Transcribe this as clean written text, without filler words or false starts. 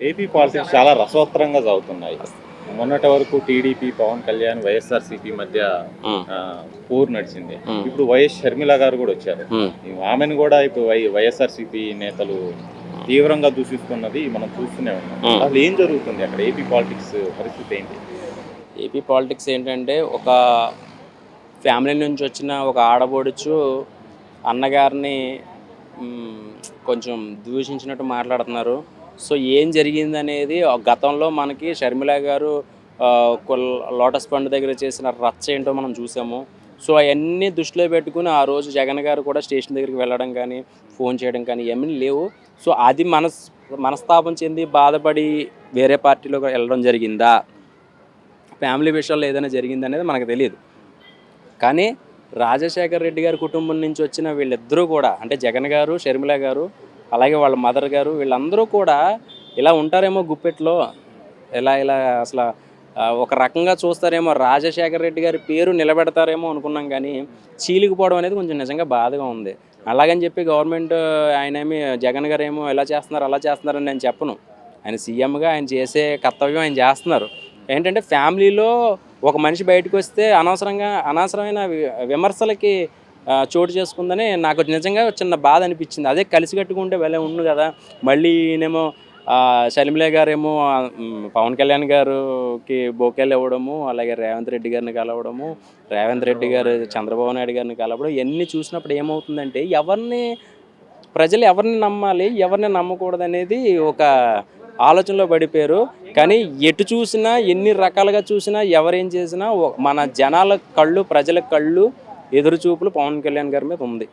AP politics చాలా రసవత్తరంగా సాగుతున్నాయి. మొన్నటి వరకు టీడీపీ, పవన్ కళ్యాణ్, వైఎస్ఆర్‌సీపీ మధ్య హ్మ్. పోరు నడిచింది. హ్మ్. ఇప్పుడు వైఎస్ షర్మిల గారు కూడా వచ్చారు. హ్మ్. ఆమెను కూడా ఇప్పుడు వైఎస్ఆర్‌సీపీ నేతలు తీవ్రంగా దూషిస్తున్నది మనం చూస్తూనే ఉన్నాం. హ్మ్. అసలు ఏం జరుగుతుంది అక్కడ ఏపీ పాలిటిక్స్ పరిస్థితి ఏంటి? ఏపీ పాలిటిక్స్ ఏంటంటే ఒక ఫ్యామిలీ నుంచి వచ్చిన ఒక ఆడపడుచు అన్నగారిని హ్మ్, కొంచెం దూషించినట్టు మాట్లాడుతున్నారు. సో, ఏం జరిగిందనేది గతంలో మనకి షర్మిల గారు లోటస్ పండు దగ్గర చేసిన రచ్చ ఏంటో మనం చూసాము. సో, అయన్నీ దృష్టిలో పెట్టుకొని ఆ రోజు జగన్ గారు కూడా స్టేషన్ దగ్గరికి వెళ్ళడం కానీ, ఫోన్ చేయడం కానీ ఇయన్నీ లేవు. సో, అది మనస్తాపం చెంది బాధపడి వేరే పార్టీలోకి వెళ్ళడం జరిగిందా? ఫ్యామిలీ విషయాల్లో ఏదైనా జరిగిందనేది మనకు తెలీదు. కానీ రాజశేఖర్ రెడ్డి గారి కుటుంబం నుంచి వచ్చిన వీళ్ళిద్దరూ కూడా అంటే జగన్ గారు, షర్మిల గారు, అలాగే వాళ్ళ మదర్ గారు వీళ్ళందరూ కూడా ఇలా ఉంటారేమో గుప్పెట్లో. ఇలా అసల ఒక రకంగా చూస్తారేమో రాజశేఖర్ రెడ్డి గారి పేరు నిలబెడతారేమో అనుకున్నాం కానీ, చీలికిపోవడం అనేది కొంచెం నిజంగా బాధగా ఉంది. అలాగని చెప్పి గవర్నమెంట్ ఆయనేమి జగన్ గారేమో ఇలా చేస్తున్నారు, అలా చేస్తున్నారని నేను చెప్పను. ఆయన సీఎంగా ఆయన చేసే కర్తవ్యం ఆయన చేస్తున్నారు. ఏంటంటే ఫ్యామిలీలో ఒక మనిషి బయటకొస్తే అనవసరమైన విమర్శలకి చోటు చేసుకుందని నాకు నిజంగా చిన్న బాధ అనిపించింది. అదే కలిసికట్టుగా భలే ఉండు కదా! మళ్ళీ ఈయనేమో షర్మిల గారేమో పవన్ కళ్యాణ్ గారుకి బొకేలు ఇవ్వడము, అలాగే రేవంత్ రెడ్డి గారిని కలవడము, రేవంత్ రెడ్డి గారు చంద్రబాబు నాయుడు గారిని కలవడం ఇయన్నీ చూసినప్పుడు ఏమవుతుందంటే ప్రజలు ఎవరిని నమ్మాలి, ఎవరిని నమ్మకూడదనేది ఒక ఆలోచనలో పడిపోయారు. కానీ ఎటు చూసినా, ఎన్ని రకాలుగా చూసినా, ఎవరేం చేసినా మన జనాల కళ్ళు, ప్రజల కళ్ళు, ఎదురుచూపులు పవన్ కళ్యాణ్ గారి మీద ఉంది.